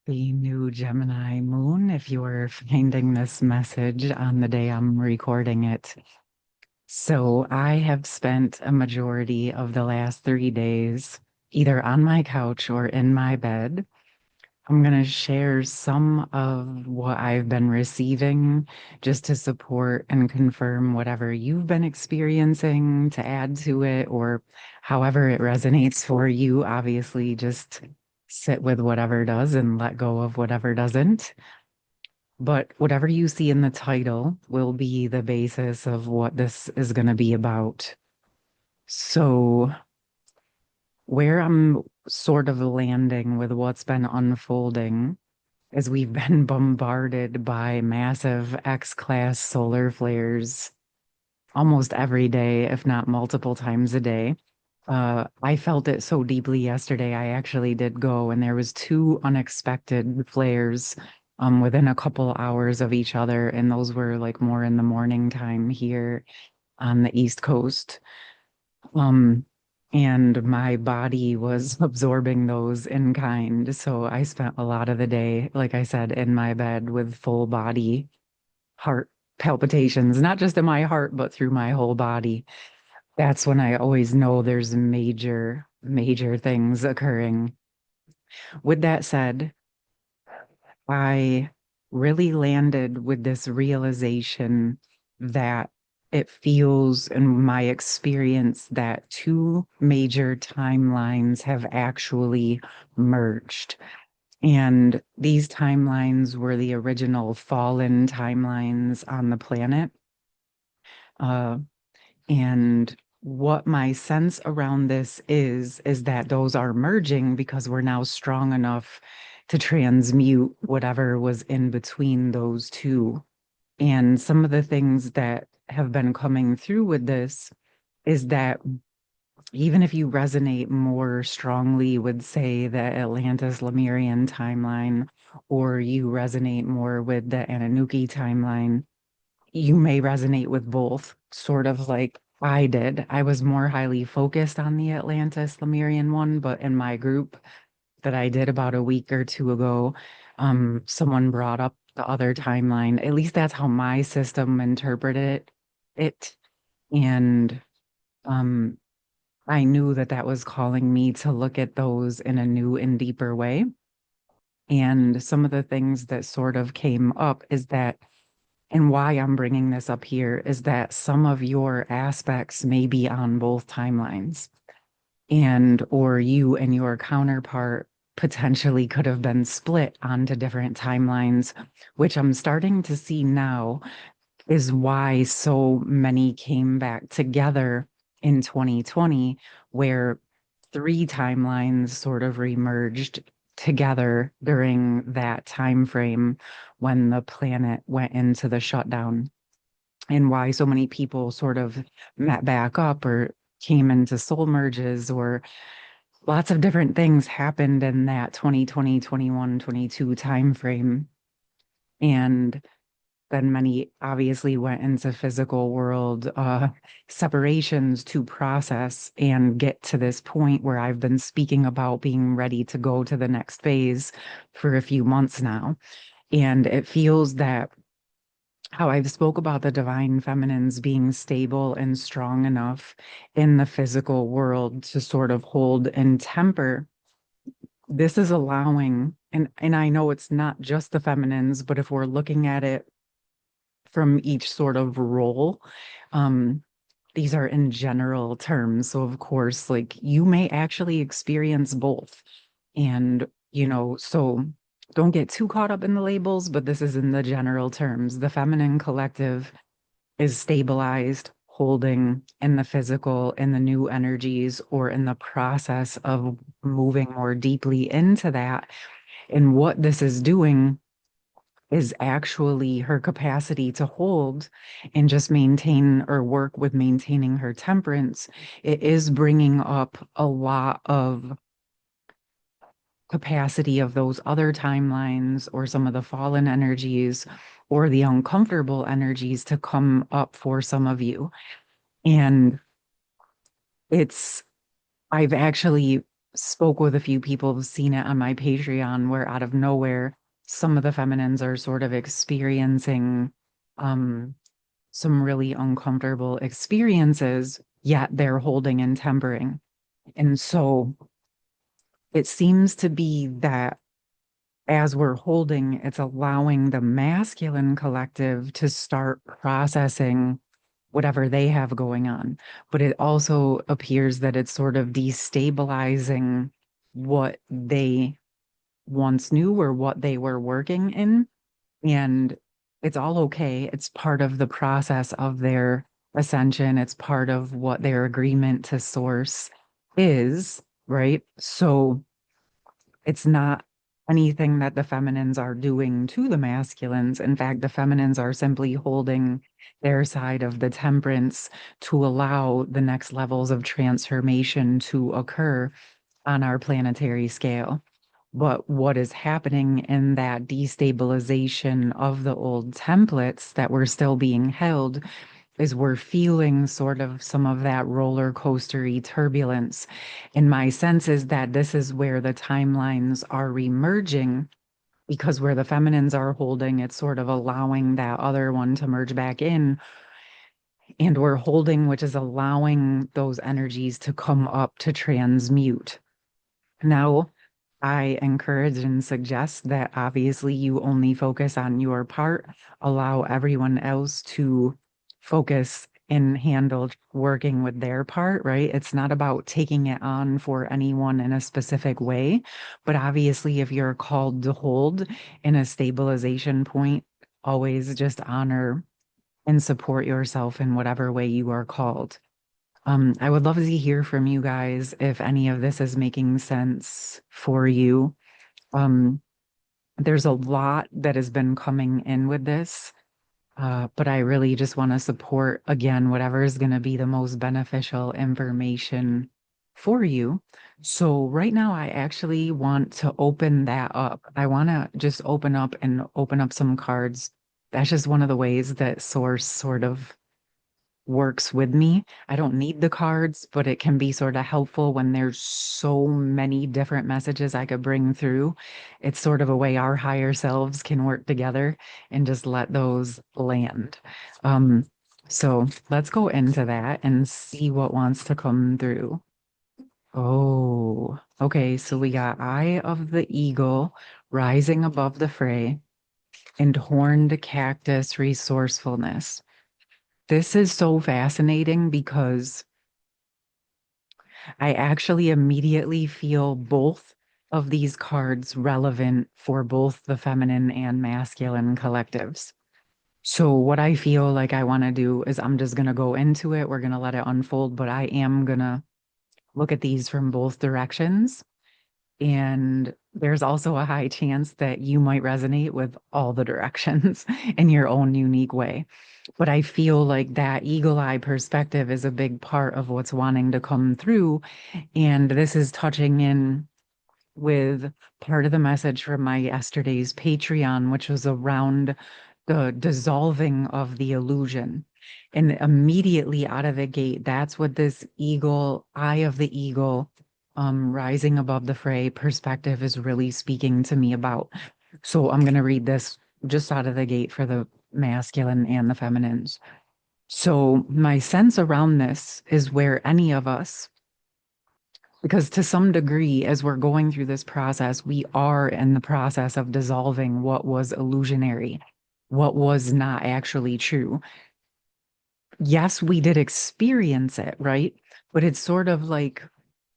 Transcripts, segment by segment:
The new Gemini moon, if you are finding this message on the day I'm recording it. So I have spent a majority of the last 3 days either on my couch or in my bed. I'm going to share some of what I've been receiving just to support and confirm whatever you've been experiencing, to add to it, or however it resonates for you. Obviously, just sit with whatever does and let go of whatever doesn't. But whatever you see in the title will be the basis of what this is going to be about. So, where I'm sort of landing with what's been unfolding as we've been bombarded by massive X-class solar flares almost every day, if not multiple times a day. I felt it so deeply yesterday. I actually did go, and there was two unexpected flares within a couple hours of each other, and those were like more in the morning time here on the East Coast. Um, and my body was absorbing those in kind. So I spent a lot of the day, like I said, in my bed with full body heart palpitations, not just in my heart, but through my whole body. That's when I always know there's major, major things occurring. With that said, I really landed with this realization that it feels in my experience that two major timelines have actually merged. And these timelines were the original fallen timelines on the planet. Uh, and what my sense around this is that those are merging because we're now strong enough to transmute whatever was in between those two. And some of the things that have been coming through with this is that even if you resonate more strongly with, say, the Atlantis Lemurian timeline, or you resonate more with the Anunnaki timeline, you may resonate with both, sort of like I did. I was more highly focused on the Atlantis Lemurian one, but in my group that I did about a week or two ago, someone brought up the other timeline. At least that's how my system interpreted it. And um, I knew that that was calling me to look at those in a new and deeper way. And some of the things that sort of came up is that, and why I'm bringing this up here, is that some of your aspects may be on both timelines, and or you and your counterpart potentially could have been split onto different timelines, which I'm starting to see now is why so many came back together in 2020, where three timelines sort of remerged together during that time frame when the planet went into the shutdown, and why so many people sort of met back up or came into soul merges, or lots of different things happened in that 2020, 21, 22 time frame. And then many obviously went into physical world separations to process and get to this point where I've been speaking about being ready to go to the next phase for a few months now. And it feels that how I've spoke about the divine feminines being stable and strong enough in the physical world to sort of hold and temper, this is allowing, and I know it's not just the feminines, but if we're looking at it from each sort of role. Um, these are in general terms. So, of course, like you may actually experience both. And, so don't get too caught up in the labels, but this is in the general terms. The feminine collective is stabilized, holding in the physical, in the new energies, or in the process of moving more deeply into that. And what this is doing is actually her capacity to hold and just maintain or work with maintaining her temperance. It is bringing up a lot of capacity of those other timelines or some of the fallen energies or the uncomfortable energies to come up for some of you. And it's, I've actually spoke with a few people who've seen it on my Patreon where out of nowhere, some of the feminines are sort of experiencing um, some really uncomfortable experiences, yet they're holding and tempering. And so it seems to be that as we're holding, it's allowing the masculine collective to start processing whatever they have going on. But it also appears that it's sort of destabilizing what they once knew or what they were working in. And it's all okay. It's part of the process of their ascension. It's part of what their agreement to source is, right? So it's not anything that the feminines are doing to the masculines. In fact, the feminines are simply holding their side of the temperance to allow the next levels of transformation to occur on our planetary scale. But what is happening in that destabilization of the old templates that were still being held is we're feeling sort of some of that roller coastery turbulence. And my sense is that this is where the timelines are remerging because where the feminines are holding, it's sort of allowing that other one to merge back in. And we're holding, which is allowing those energies to come up to transmute. Now, I encourage and suggest that obviously you only focus on your part, allow everyone else to focus and handle working with their part, right? It's not about taking it on for anyone in a specific way, but obviously, if you're called to hold in a stabilization point, always just honor and support yourself in whatever way you are called. I would love to hear from you guys if any of this is making sense for you. Um, there's a lot that has been coming in with this, but I really just want to support, again, whatever is going to be the most beneficial information for you. So right now, I actually want to open that up. I want to just open up some cards. That's just one of the ways that Source sort of works with me. I don't need the cards, but it can be sort of helpful when there's so many different messages I could bring through. It's sort of a way our higher selves can work together and just let those land. Um, so let's go into that and see what wants to come through. Oh, okay. So we got Eye of the Eagle rising above the fray and horned cactus resourcefulness. This is so fascinating because I actually immediately feel both of these cards relevant for both the feminine and masculine collectives. So, what I feel like I want to do is I'm just going to go into it. We're going to let it unfold, but I am going to look at these from both directions. And there's also a high chance that you might resonate with all the directions in your own unique way. But I feel like that eagle eye perspective is a big part of what's wanting to come through. And this is touching in with part of the message from my yesterday's Patreon, which was around the dissolving of the illusion. And immediately out of the gate, that's what this eagle, eye of the eagle, rising above the fray perspective is really speaking to me about. So I'm going to read this just out of the gate for the masculine and the feminines. So my sense around this is where any of us, because to some degree, as we're going through this process, we are in the process of dissolving what was illusionary, what was not actually true. Yes, we did experience it, right? But it's sort of like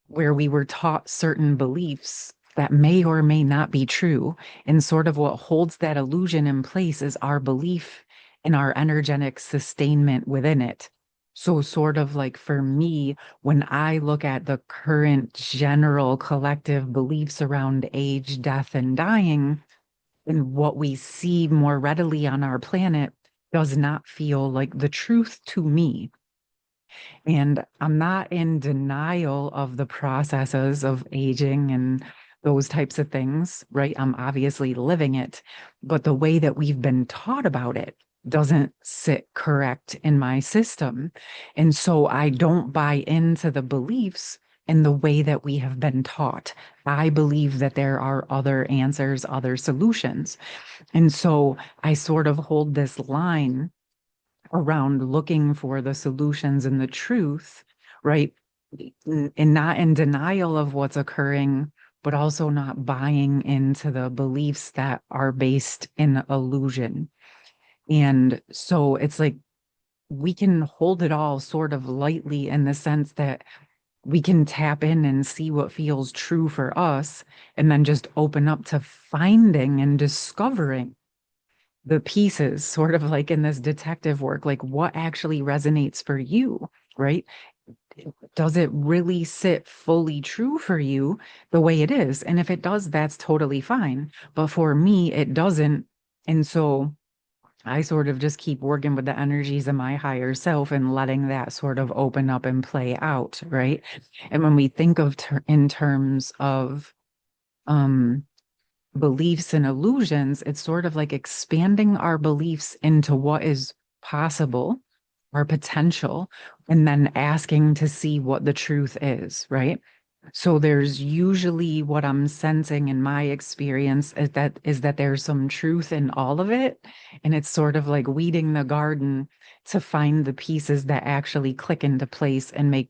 where we were taught certain beliefs that may or may not be true. And sort of what holds that illusion in place is our belief in our energetic sustainment within it. So, sort of like for me, when I look at the current general collective beliefs around age, death, and dying, and what we see more readily on our planet does not feel like the truth to me. And I'm not in denial of the processes of aging and those types of things, right? I'm obviously living it, but the way that we've been taught about it doesn't sit correct in my system. And so I don't buy into the beliefs in the way that we have been taught. I believe that there are other answers, other solutions. And so I sort of hold this line around looking for the solutions and the truth, right? And not in denial of what's occurring, but also not buying into the beliefs that are based in illusion. And so it's like we can hold it all sort of lightly in the sense that we can tap in and see what feels true for us, and then just open up to finding and discovering the pieces, sort of like in this detective work, like what actually resonates for you, right? Does it really sit fully true for you the way it is? And if it does, that's totally fine. But for me, it doesn't. And so I sort of just keep working with the energies of my higher self and letting that sort of open up and play out, right? And when we think of in terms of um beliefs and illusions, it's sort of like expanding our beliefs into what is possible, our potential, and then asking to see what the truth is, right? So there's usually what I'm sensing in my experience is that there's some truth in all of it. And it's sort of like weeding the garden to find the pieces that actually click into place and make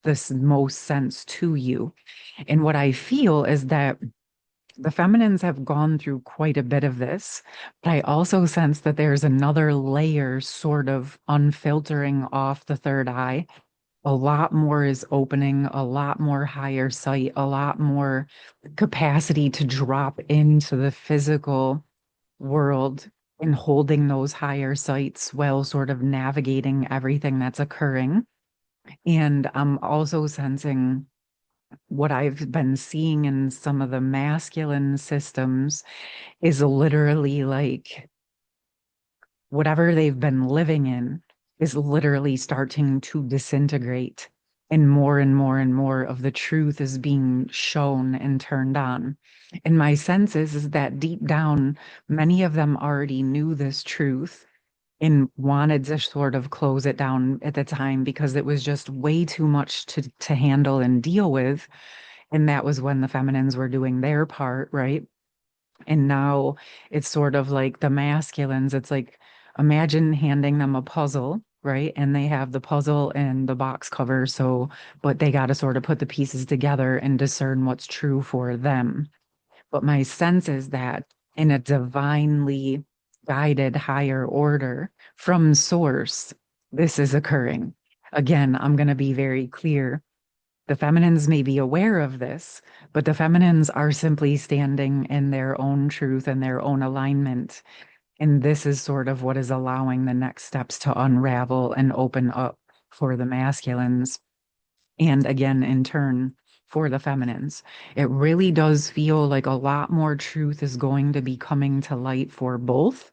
this most sense to you. And what I feel is that the feminines have gone through quite a bit of this, but I also sense that there's another layer sort of unfiltering off the third eye. A lot more is opening, a lot more higher sight, a lot more capacity to drop into the physical world and holding those higher sights while sort of navigating everything that's occurring. And I'm also sensing what I've been seeing in some of the masculine systems is literally like whatever they've been living in is literally starting to disintegrate. And more and more and more of the truth is being shown and turned on. And my sense is that deep down, many of them already knew this truth and wanted to sort of close it down at the time because it was just way too much to handle and deal with. And that was when the feminines were doing their part, right? And now it's sort of like the masculines. It's like imagine handing them a puzzle, right? And they have the puzzle and the box cover. So, but they got to sort of put the pieces together and discern what's true for them. But my sense is that in a divinely guided higher order from source, this is occurring. Again, I'm going to be very clear. The feminines may be aware of this, but the feminines are simply standing in their own truth and their own alignment. And this is sort of what is allowing the next steps to unravel and open up for the masculines. And again, in turn, for the feminines. It really does feel like a lot more truth is going to be coming to light for both.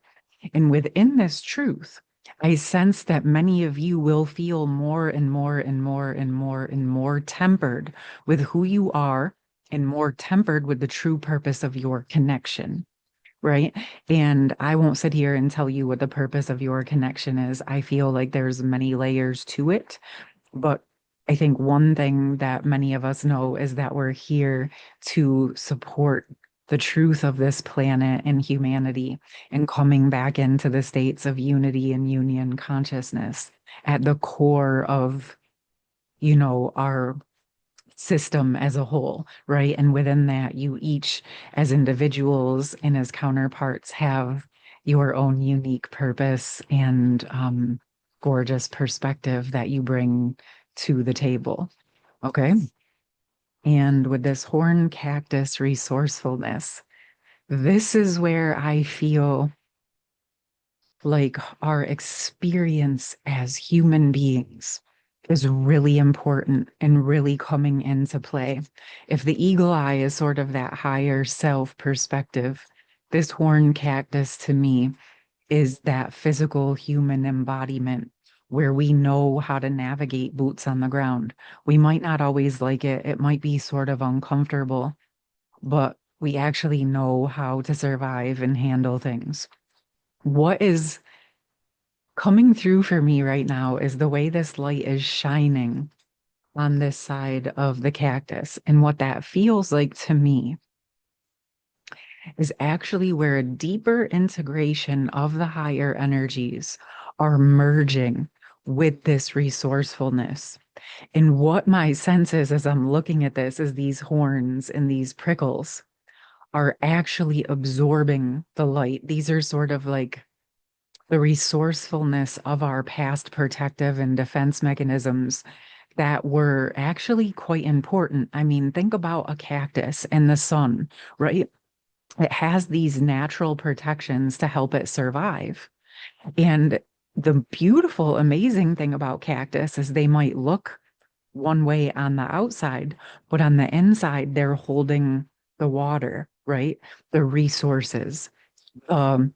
And within this truth, I sense that many of you will feel more and more and more and more and more tempered with who you are and more tempered with the true purpose of your connection, right? And I won't sit here and tell you what the purpose of your connection is. I feel like there's many layers to it, but I think one thing that many of us know is that we're here to support the truth of this planet and humanity and coming back into the states of unity and union consciousness at the core of, our system as a whole, right? And within that, you each, as individuals and as counterparts, have your own unique purpose and gorgeous perspective that you bring to the table. Okay. And with this horn cactus resourcefulness, this is where I feel like our experience as human beings is really important and really coming into play. If the eagle eye is sort of that higher self perspective, this horn cactus to me is that physical human embodiment where we know how to navigate boots on the ground. We might not always like it, it might be sort of uncomfortable, but we actually know how to survive and handle things. What is coming through for me right now is the way this light is shining on this side of the cactus. And what that feels like to me is actually where a deeper integration of the higher energies are merging with this resourcefulness. And what my sense is as I'm looking at this is these horns and these prickles are actually absorbing the light. These are sort of like the resourcefulness of our past protective and defense mechanisms that were actually quite important. I mean, think about a cactus and the sun, right? It has these natural protections to help it survive. And the beautiful, amazing thing about cactus is they might look one way on the outside, but on the inside, they're holding the water, right? The resources, um,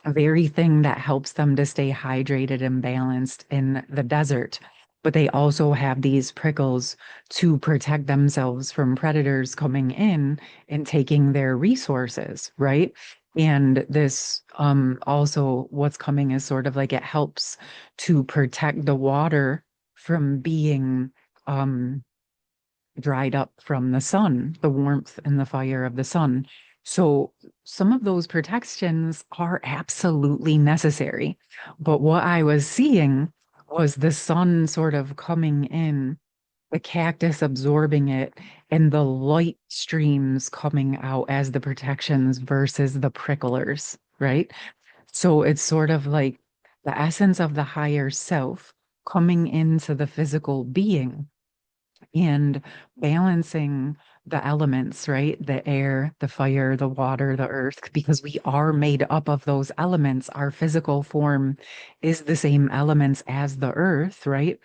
very thing that helps them to stay hydrated and balanced in the desert. But they also have these prickles to protect themselves from predators coming in and taking their resources, right? And this also what's coming is sort of like it helps to protect the water from being um dried up from the sun, the warmth and the fire of the sun. So some of those protections are absolutely necessary. But what I was seeing was the sun sort of coming in, the cactus absorbing it, and the light streams coming out as the protections versus the pricklers, right? So it's sort of like the essence of the higher self coming into the physical being and balancing the elements, right? The air, the fire, the water, the earth, because we are made up of those elements. Our physical form is the same elements as the earth, right?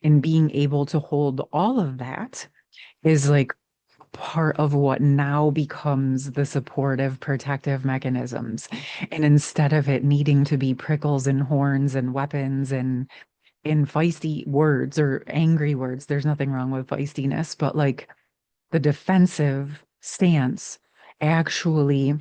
And being able to hold all of that is like part of what now becomes the supportive protective mechanisms. And instead of it needing to be prickles and horns and weapons and in feisty words or angry words. There's nothing wrong with feistiness, but like the defensive stance actually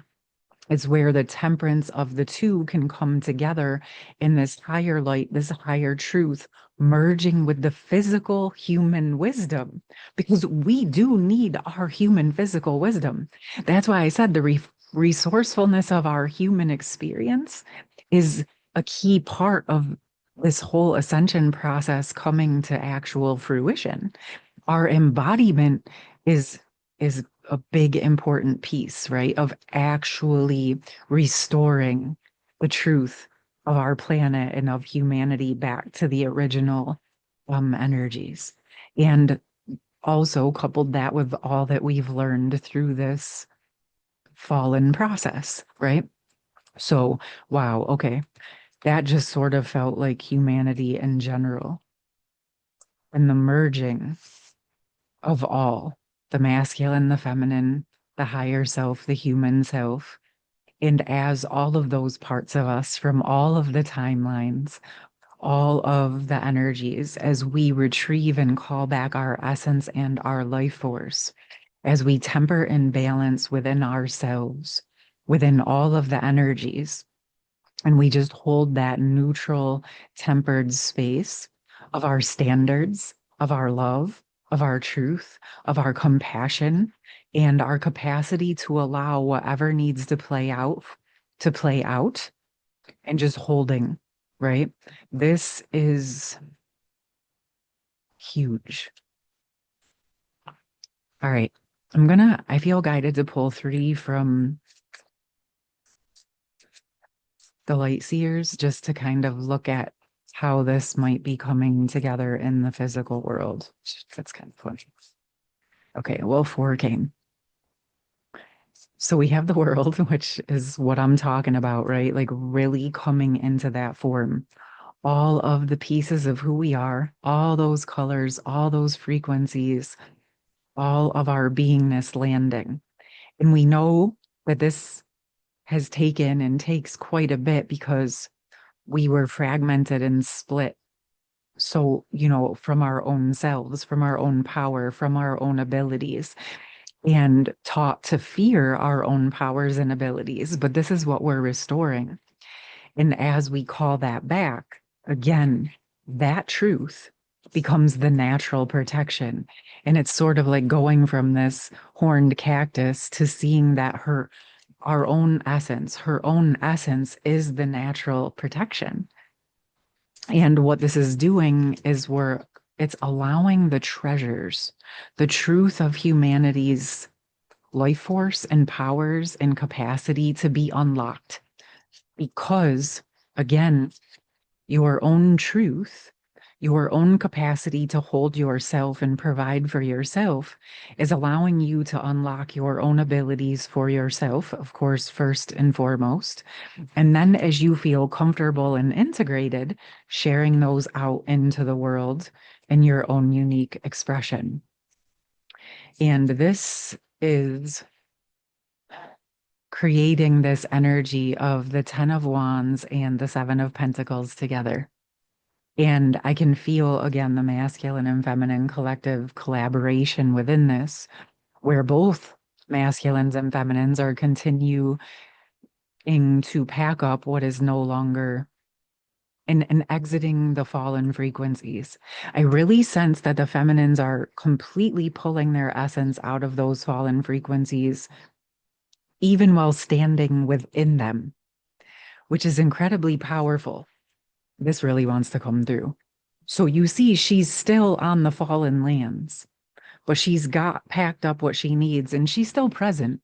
is where the temperance of the two can come together in this higher light, this higher truth, merging with the physical human wisdom, because we do need our human physical wisdom. That's why I said the resourcefulness of our human experience is a key part of this whole ascension process coming to actual fruition. Our embodiment is is a big important piece, right, of actually restoring the truth of our planet and of humanity back to the original energies. And also coupled that with all that we've learned through this fallen process, right? So, wow, okay. That just sort of felt like humanity in general and the merging of all the masculine, the feminine, the higher self, the human self. And as all of those parts of us from all of the timelines, all of the energies, as we retrieve and call back our essence and our life force, as we temper and balance within ourselves, within all of the energies, and we just hold that neutral, tempered space of our standards, of our love, of our truth, of our compassion, and our capacity to allow whatever needs to play out, and just holding, right? This is huge. All right. I feel guided to pull three from the light seers just to kind of look at how this might be coming together in the physical world. That's kind of funny. Okay, well, four came. So we have the world, which is what I'm talking about, right? Like really coming into that form. All of the pieces of who we are, all those colors, all those frequencies, all of our beingness landing. And we know that this has taken and takes quite a bit because we were fragmented and split. So, from our own selves, from our own power, from our own abilities, and taught to fear our own powers and abilities. But this is what we're restoring. And as we call that back, again, that truth becomes the natural protection. And it's sort of like going from this horned cactus to seeing that her own essence is the natural protection. And what this is doing is it's allowing the treasures, the truth of humanity's life force and powers and capacity to be unlocked. Because, again, your own truth, your own capacity to hold yourself and provide for yourself is allowing you to unlock your own abilities for yourself, of course, first and foremost. And then as you feel comfortable and integrated, sharing those out into the world in your own unique expression. And this is creating this energy of the Ten of Wands and the Seven of Pentacles together. And I can feel again the masculine and feminine collective collaboration within this, where both masculines and feminines are continuing to pack up what is no longer and exiting the fallen frequencies. I really sense that the feminines are completely pulling their essence out of those fallen frequencies, even while standing within them, which is incredibly powerful. This really wants to come through. So you see, she's still on the fallen lands, but she's got packed up what she needs and she's still present,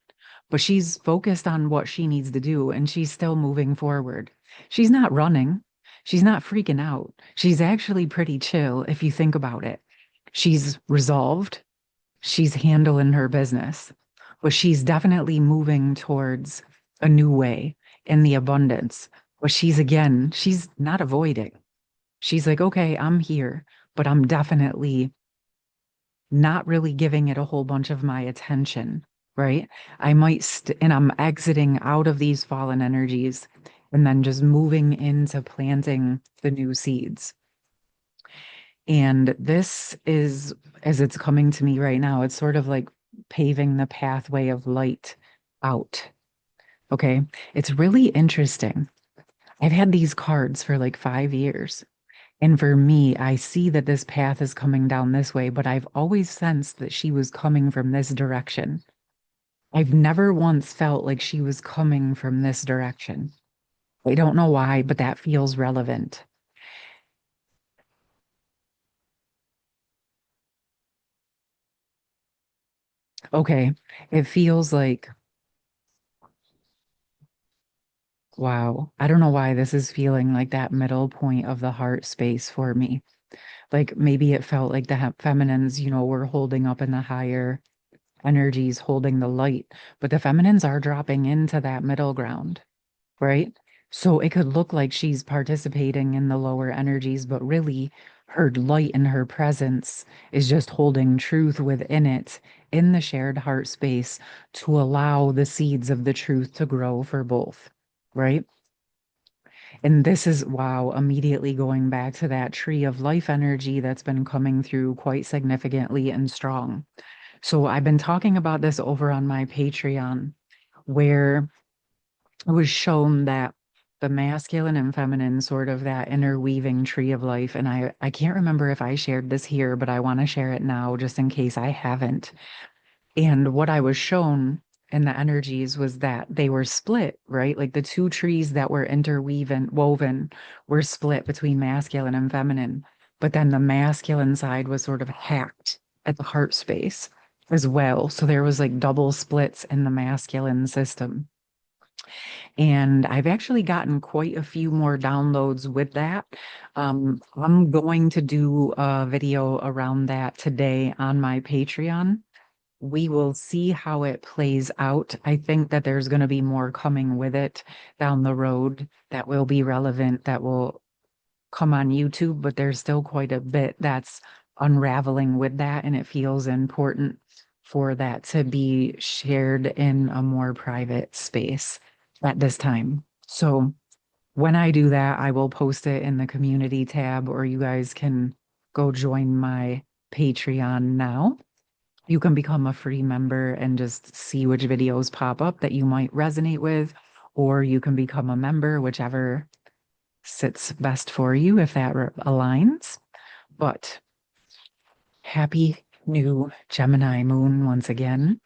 but she's focused on what she needs to do and she's still moving forward. She's not running. She's not freaking out. She's actually pretty chill if you think about it. She's resolved. She's handling her business, but she's definitely moving towards a new way in the abundance. But she's not avoiding. She's like, okay, I'm here, but I'm definitely not really giving it a whole bunch of my attention, right? And I'm exiting out of these fallen energies and then just moving into planting the new seeds. And this is, as it's coming to me right now, it's sort of like paving the pathway of light out. Okay. It's really interesting. I've had these cards for like 5 years. And for me, I see that this path is coming down this way, but I've always sensed that she was coming from this direction. I've never once felt like she was coming from this direction. I don't know why, but that feels relevant. Okay. It feels like, wow, I don't know why this is feeling like that middle point of the heart space for me. Like maybe it felt like the feminines, were holding up in the higher energies, holding the light, but the feminines are dropping into that middle ground, right? So it could look like she's participating in the lower energies, but really her light and her presence is just holding truth within it in the shared heart space to allow the seeds of the truth to grow for both, right? And this is, wow, immediately going back to that tree of life energy that's been coming through quite significantly and strong. So I've been talking about this over on my Patreon, where it was shown that the masculine and feminine, sort of that interweaving tree of life. And I can't remember if I shared this here, but I want to share it now just in case I haven't. And what I was shown in the energies was that they were split, right? Like the two trees that were interweaven, woven, were split between masculine and feminine. But then the masculine side was sort of hacked at the heart space as well. So there was like double splits in the masculine system. And I've actually gotten quite a few more downloads with that. I'm going to do a video around that today on my Patreon. We will see how it plays out. I think that there's going to be more coming with it down the road that will be relevant, that will come on YouTube, but there's still quite a bit that's unraveling with that, and it feels important for that to be shared in a more private space at this time. So when I do that, I will post it in the community tab, or you guys can go join my Patreon now. You can become a free member and just see which videos pop up that you might resonate with, or you can become a member, whichever sits best for you if that aligns. But Happy new Gemini moon once again.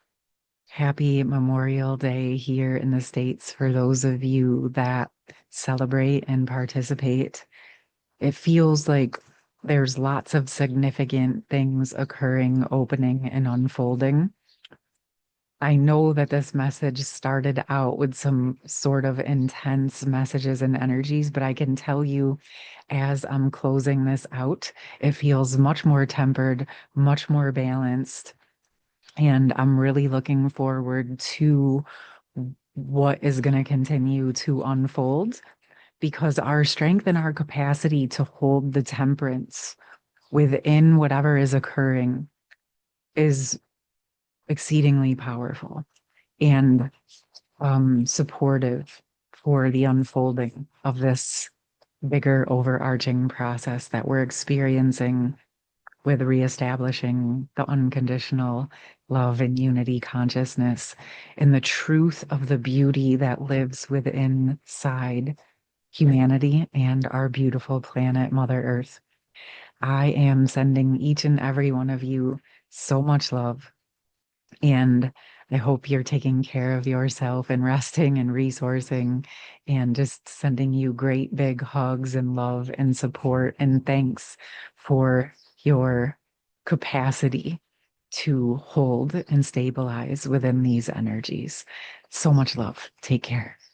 Happy Memorial Day here in the States for those of you that celebrate and participate. It feels like there's lots of significant things occurring, opening, and unfolding. I know that this message started out with some sort of intense messages and energies, but I can tell you as I'm closing this out, it feels much more tempered, much more balanced. And I'm really looking forward to what is going to continue to unfold because our strength and our capacity to hold the temperance within whatever is occurring is exceedingly powerful and supportive for the unfolding of this bigger overarching process that we're experiencing with reestablishing the unconditional love and unity consciousness and the truth of the beauty that lives within inside humanity and our beautiful planet, Mother Earth. I am sending each and every one of you so much love, and I hope you're taking care of yourself and resting and resourcing and just sending you great big hugs and love and support and thanks for your capacity to hold and stabilize within these energies. So much love. Take care.